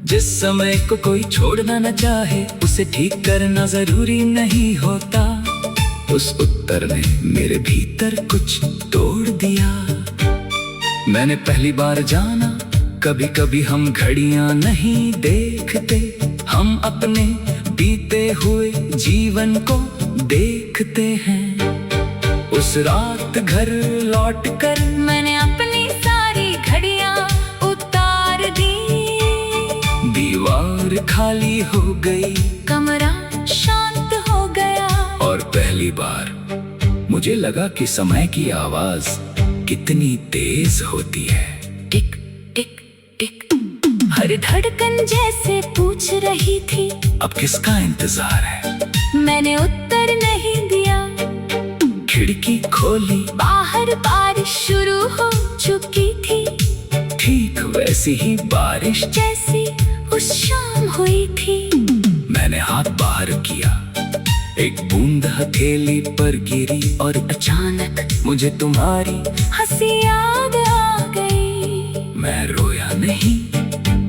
जिस समय को कोई छोड़ना न चाहे उसे ठीक करना जरूरी नहीं होता। उस उत्तर ने मेरे भीतर कुछ तोड़ दिया। मैंने पहली बार जाना कभी कभी हम घड़ियां नहीं देखते, हम अपने बीते हुए जीवन को देखते हैं। उस रात घर लौटकर मैंने अपनी सारी घड़ियां उतार दी। दीवार खाली हो गई, कमरा शांत हो गया। और पहली बार मुझे लगा कि समय की आवाज कितनी तेज होती है। टिक टिक टिक, हर धड़कन जैसे पूछ रही थी अब किसका इंतजार है। मैंने उत्तर नहीं दिया। खिड़की खोली, बाहर बारिश शुरू हो चुकी थी, ठीक वैसी ही बारिश जैसी उस शाम हुई थी। मैंने हाथ बाहर किया, एक बूंद हथेली पर गिरी और अचानक मुझे तुम्हारी हंसी याद आ गई। मैं रोया नहीं,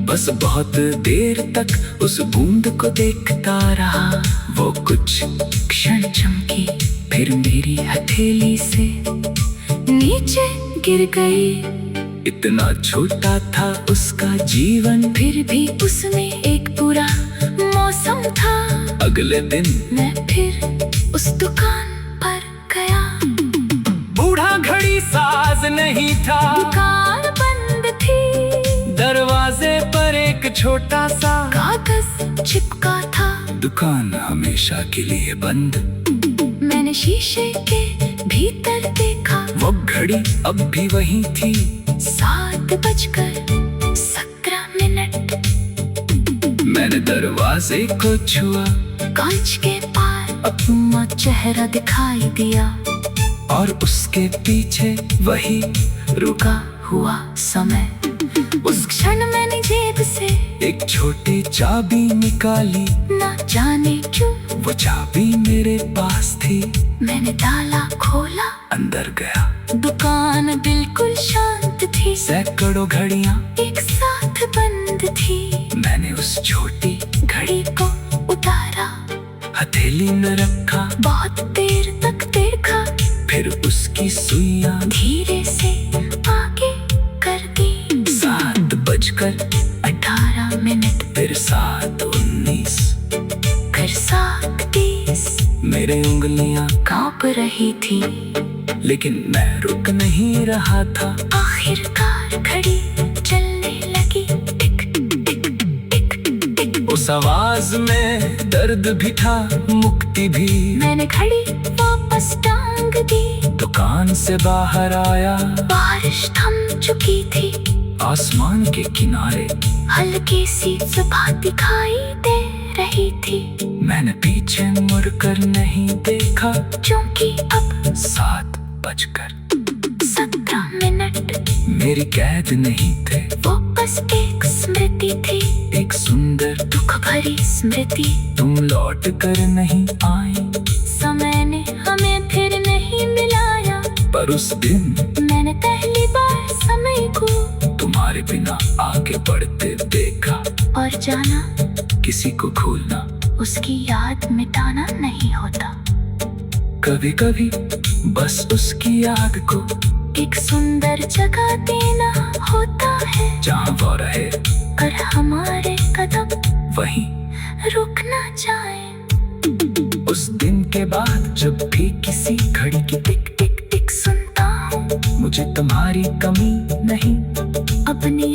बस बहुत देर तक उस बूंद को देखता रहा। वो कुछ क्षण चमकी, फिर मेरी हथेली से नीचे गिर गई। इतना छोटा था उसका जीवन, फिर भी उसमें एक पूरा मौसम था। अगले दिन मैं फिर उस दुकान पर गया। बूढ़ा घड़ी साज नहीं था, दुकान बंद थी। दरवाजे पर एक छोटा सा कागज चिपका था। दुकान हमेशा के लिए बंद। मैंने शीशे के भीतर देखा, वो घड़ी अब भी वही थी। 7:17। मैंने दरवाजे को छुआ, कांच के पार अपना चेहरा दिखाई दिया, और उसके पीछे वही रुका हुआ समय। उस क्षण मैंने जेब से एक छोटी चाबी निकाली, ना जाने क्यों वो चाबी मेरे पास थी। मैंने ताला खोला, अंदर गया। दुकान बिल्कुल शांत थी। सैकड़ों घड़ियां एक साथ बंद थी। मैंने उस छोटी घड़ी को उतारा, हथेली में रखा, बहुत देर तक देखा, फिर उसकी सुइयां धीरे से आगे कर दी। 7:18, फिर 7:19, फिर 7:30। मेरे उंगलियां कांप रही थी, लेकिन मैं रुक नहीं रहा था। आखिरकार घड़ी चलने लगी। टिक टिक टिक टिक। उस आवाज में दर्द भी था, मुक्ति भी। मैंने घड़ी वापस टांग दी। दुकान से बाहर आया, बारिश थम चुकी थी। आसमान के किनारे हल्की सी सुबह दिखाई दे रही थी। मैंने पीछे मुड़कर नहीं देखा, क्योंकि अब 7:17 मेरी कैद नहीं थे। वो बस एक स्मृति थी, एक सुंदर दुख भरी स्मृति। तुम लौट कर नहीं आई, समय ने हमें फिर नहीं मिलाया। पर उस दिन मैंने पहली बार समय को तुम्हारे बिना आगे बढ़ते देखा। और जाना, किसी को भूलना, उसकी याद मिटाना नहीं होता। कभी कभी बस उसकी याद को एक सुंदर जगह देना होता है, जहाँ वो रहे, पर हमारे कदम वहीं रुक ना जाए। उस दिन के बाद जब भी किसी घड़ी की टिक टिक टिक सुनता हूँ, मुझे तुम्हारी कमी नहीं अपनी